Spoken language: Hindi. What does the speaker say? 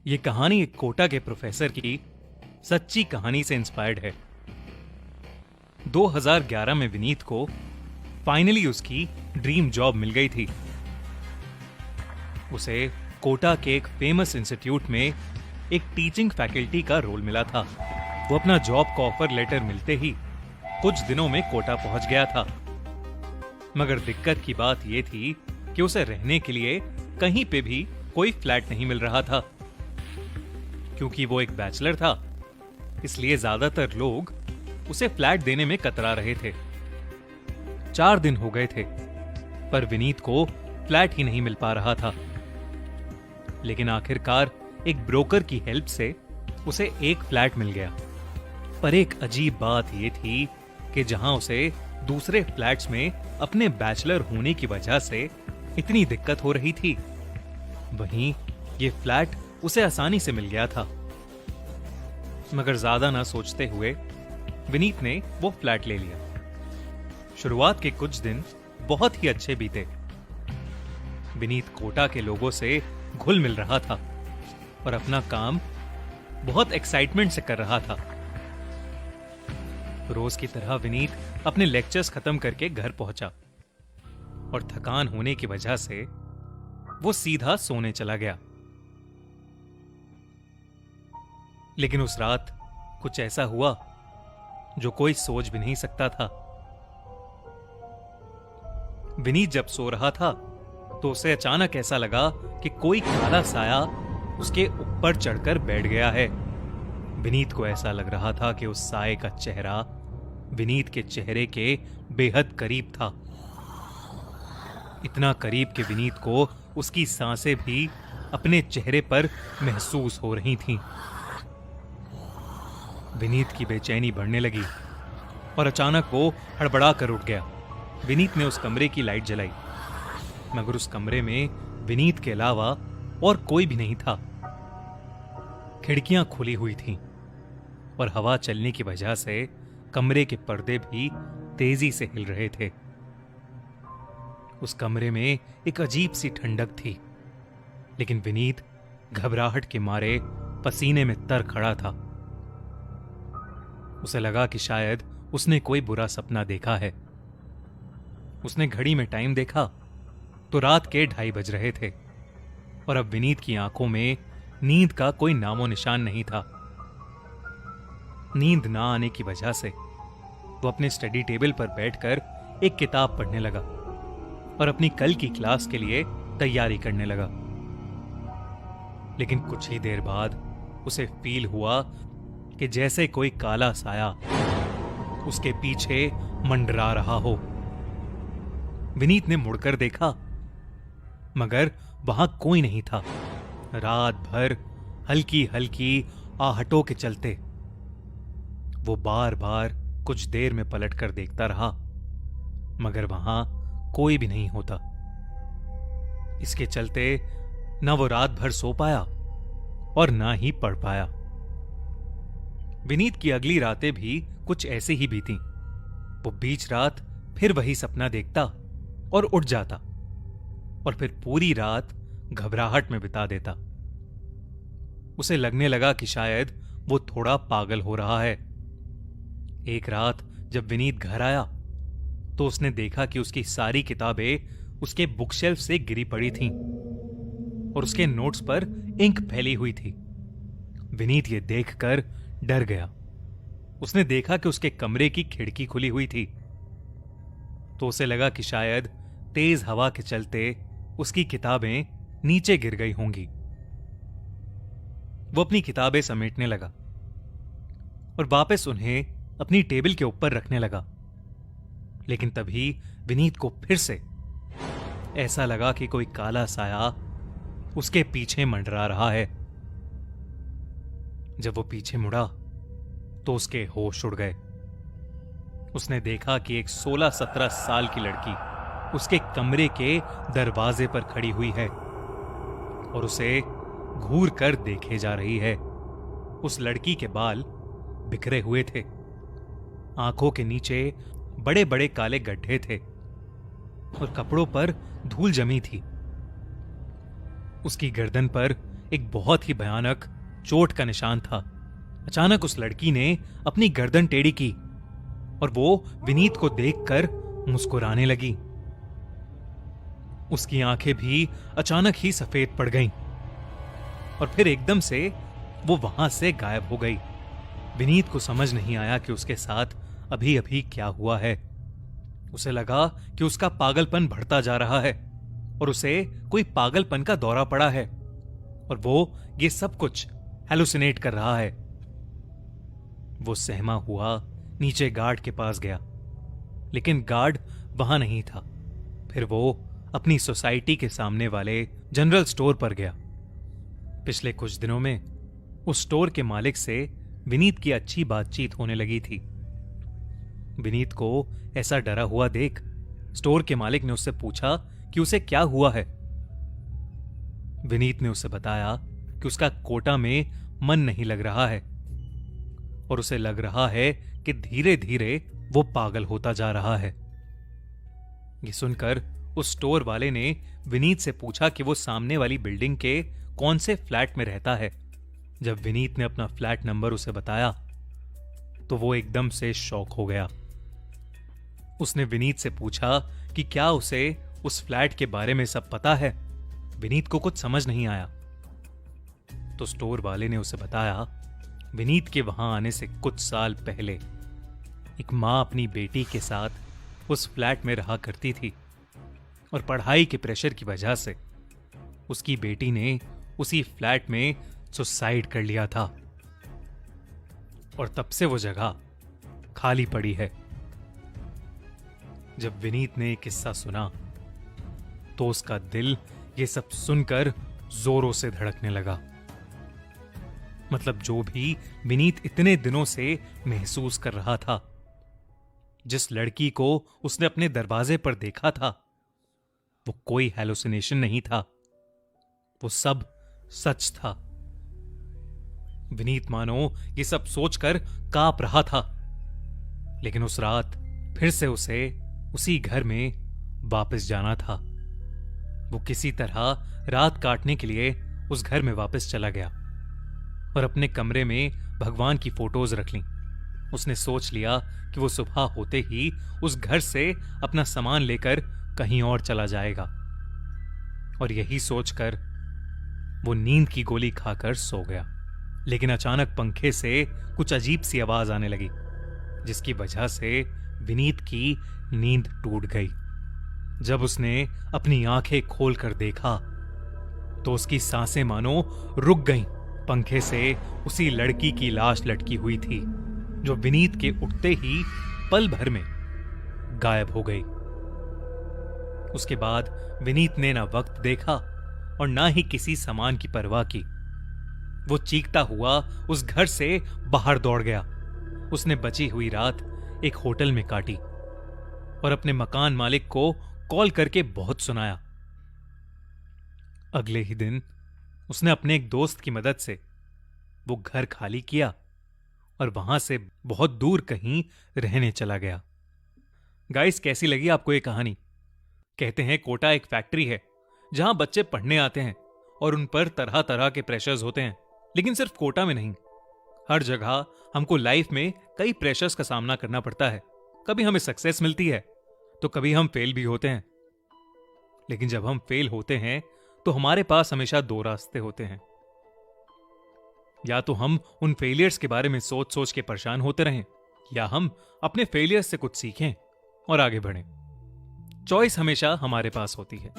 ये कहानी एक कोटा के प्रोफेसर की सच्ची कहानी से इंस्पायर्ड है। 2011 में विनीत को फाइनली उसकी ड्रीम जॉब मिल गई थी। उसे कोटा के एक फेमस इंस्टीट्यूट में एक टीचिंग फैकल्टी का रोल मिला था। वो अपना जॉब का ऑफर लेटर मिलते ही कुछ दिनों में कोटा पहुंच गया था। मगर दिक्कत की बात यह थी कि उसे रहने के लिए कहीं पे भी कोई फ्लैट नहीं मिल रहा था। क्योंकि वो एक बैचलर था, इसलिए ज्यादातर लोग उसे फ्लैट देने में कतरा रहे थे। 4 दिन हो गए थे, पर विनीत को फ्लैट ही नहीं मिल पा रहा था। लेकिन आखिरकार एक ब्रोकर की हेल्प से उसे एक फ्लैट मिल गया। पर एक अजीब बात यह थी कि जहां उसे दूसरे फ्लैट्स में अपने बैचलर होने की वजह से इतनी दिक्कत हो रही थी, वहीं ये फ्लैट उसे आसानी से मिल गया था। मगर ज्यादा ना सोचते हुए विनीत ने वो फ्लैट ले लिया। शुरुआत के कुछ दिन बहुत ही अच्छे बीते। विनीत कोटा के लोगों से घुल मिल रहा था और अपना काम बहुत एक्साइटमेंट से कर रहा था। रोज की तरह विनीत अपने लेक्चर्स खत्म करके घर पहुंचा और थकान होने की वजह से वो सीधा सोने चला गया। लेकिन उस रात कुछ ऐसा हुआ जो कोई सोच भी नहीं सकता था। विनीत जब सो रहा था तो उसे अचानक ऐसा लगा कि कोई काला साया उसके ऊपर चढ़कर बैठ गया है। विनीत को ऐसा लग रहा था कि उस साए का चेहरा विनीत के चेहरे के बेहद करीब था। इतना करीब कि विनीत को उसकी सांसें भी अपने चेहरे पर महसूस हो रही थीं। विनीत की बेचैनी बढ़ने लगी और अचानक वो हड़बड़ा कर उठ गया। विनीत ने उस कमरे की लाइट जलाई, मगर उस कमरे में विनीत के अलावा और कोई भी नहीं था। खिड़कियां खुली हुई थीं और हवा चलने की वजह से कमरे के पर्दे भी तेजी से हिल रहे थे। उस कमरे में एक अजीब सी ठंडक थी, लेकिन विनीत घबराहट के मारे पसीने में तर खड़ा था। उसे लगा कि शायद उसने कोई बुरा सपना देखा है। उसने घड़ी में टाइम देखा तो रात के 2:30 बज रहे थे और अब विनीत की आंखों में नींद का कोई नामो निशान नहीं था। नींद ना आने की वजह से वो अपने स्टडी टेबल पर बैठकर एक किताब पढ़ने लगा और अपनी कल की क्लास के लिए तैयारी करने लगा। लेकिन कुछ ही देर बाद उसे फील हुआ कि जैसे कोई काला साया उसके पीछे मंडरा रहा हो। विनीत ने मुड़कर देखा, मगर वहां कोई नहीं था। रात भर हल्की हल्की आहटों के चलते वो बार बार कुछ देर में पलटकर देखता रहा, मगर वहां कोई भी नहीं होता। इसके चलते ना वो रात भर सो पाया और ना ही पढ़ पाया। विनीत की अगली रातें भी कुछ ऐसे ही बीती। वो बीच रात फिर वही सपना देखता और उठ जाता और फिर पूरी रात घबराहट में बिता देता। उसे लगने लगा कि शायद वो थोड़ा पागल हो रहा है। एक रात जब विनीत घर आया तो उसने देखा कि उसकी सारी किताबें उसके बुकशेल्फ से गिरी पड़ी थीं और उसके नोट्स पर इंक फैली हुई थी। विनीत ये देखकर डर गया। उसने देखा कि उसके कमरे की खिड़की खुली हुई थी, तो उसे लगा कि शायद तेज हवा के चलते उसकी किताबें नीचे गिर गई होंगी। वो अपनी किताबें समेटने लगा और वापस उन्हें अपनी टेबल के ऊपर रखने लगा। लेकिन तभी विनीत को फिर से ऐसा लगा कि कोई काला साया उसके पीछे मंडरा रहा है। जब वो पीछे मुड़ा तो उसके होश उड़ गए। उसने देखा कि एक 16-17 साल की लड़की उसके कमरे के दरवाजे पर खड़ी हुई है और उसे घूर कर देखे जा रही है। उस लड़की के बाल बिखरे हुए थे, आंखों के नीचे बड़े बड़े काले गड्ढे थे और कपड़ों पर धूल जमी थी। उसकी गर्दन पर एक बहुत ही भयानक चोट का निशान था। अचानक उस लड़की ने अपनी गर्दन टेढ़ी की और वो विनीत को देखकर मुस्कुराने लगी। उसकी आंखें भी अचानक ही सफेद पड़ गईं और फिर एकदम से वो वहां से गायब हो गई। विनीत को समझ नहीं आया कि उसके साथ अभी अभी क्या हुआ है। उसे लगा कि उसका पागलपन बढ़ता जा रहा है और उसे कोई पागलपन का दौरा पड़ा है और वो ये सब कुछ हेलुसिनेट कर रहा है। वो सहमा हुआ नीचे गार्ड के पास गया, लेकिन गार्ड वहां नहीं था। फिर वो अपनी सोसाइटी के सामने वाले जनरल स्टोर पर गया। पिछले कुछ दिनों में उस स्टोर के मालिक से विनीत की अच्छी बातचीत होने लगी थी। विनीत को ऐसा डरा हुआ देख स्टोर के मालिक ने उससे पूछा कि उसे क्या हुआ है। विनीत ने उसे बताया कि उसका कोटा में मन नहीं लग रहा है और उसे लग रहा है कि धीरे धीरे वो पागल होता जा रहा है। ये सुनकर उस स्टोर वाले ने विनीत से पूछा कि वो सामने वाली बिल्डिंग के कौन से फ्लैट में रहता है। जब विनीत ने अपना फ्लैट नंबर उसे बताया तो वो एकदम से शॉक हो गया। उसने विनीत से पूछा कि क्या उसे उस फ्लैट के बारे में सब पता है। विनीत को कुछ समझ नहीं आया तो स्टोर वाले ने उसे बताया विनीत के वहां आने से कुछ साल पहले एक मां अपनी बेटी के साथ उस फ्लैट में रहा करती थी और पढ़ाई के प्रेशर की वजह से उसकी बेटी ने उसी फ्लैट में सुसाइड कर लिया था और तब से वो जगह खाली पड़ी है। जब विनीत ने ये किस्सा सुना तो उसका दिल ये सब सुनकर जोरों से धड़कने लगा। मतलब जो भी विनीत इतने दिनों से महसूस कर रहा था, जिस लड़की को उसने अपने दरवाजे पर देखा था, वो कोई हैलुसिनेशन नहीं था, वो सब सच था। विनीत मानो ये सब सोचकर कांप रहा था, लेकिन उस रात फिर से उसे उसी घर में वापस जाना था। वो किसी तरह रात काटने के लिए उस घर में वापस चला गया और अपने कमरे में भगवान की फोटोज रख लीं। उसने सोच लिया कि वो सुबह होते ही उस घर से अपना सामान लेकर कहीं और चला जाएगा और यही सोचकर वो नींद की गोली खाकर सो गया। लेकिन अचानक पंखे से कुछ अजीब सी आवाज आने लगी, जिसकी वजह से विनीत की नींद टूट गई। जब उसने अपनी आंखें खोलकर देखा तो उसकी सांसें मानो रुक गईं। पंखे से उसी लड़की की लाश लटकी हुई थी जो विनीत के उठते ही पल भर में गायब हो गई। उसके बाद विनीत ने ना वक्त देखा और ना ही किसी सामान की परवाह की। वो चीखता हुआ उस घर से बाहर दौड़ गया। उसने बची हुई रात एक होटल में काटी और अपने मकान मालिक को कॉल करके बहुत सुनाया। अगले ही दिन उसने अपने एक दोस्त की मदद से वो घर खाली किया और वहां से बहुत दूर कहीं रहने चला गया। गाइस, कैसी लगी आपको ये कहानी? कहते हैं कोटा एक फैक्ट्री है जहां बच्चे पढ़ने आते हैं और उन पर तरह तरह के प्रेशर्स होते हैं। लेकिन सिर्फ कोटा में नहीं, हर जगह हमको लाइफ में कई प्रेशर्स का सामना करना पड़ता है। कभी हमें सक्सेस मिलती है तो कभी हम फेल भी होते हैं। लेकिन जब हम फेल होते हैं तो हमारे पास हमेशा दो रास्ते होते हैं। या तो हम उन फेलियर्स के बारे में सोच सोच के परेशान होते रहें, या हम अपने फेलियर्स से कुछ सीखें और आगे बढ़ें। चॉइस हमेशा हमारे पास होती है।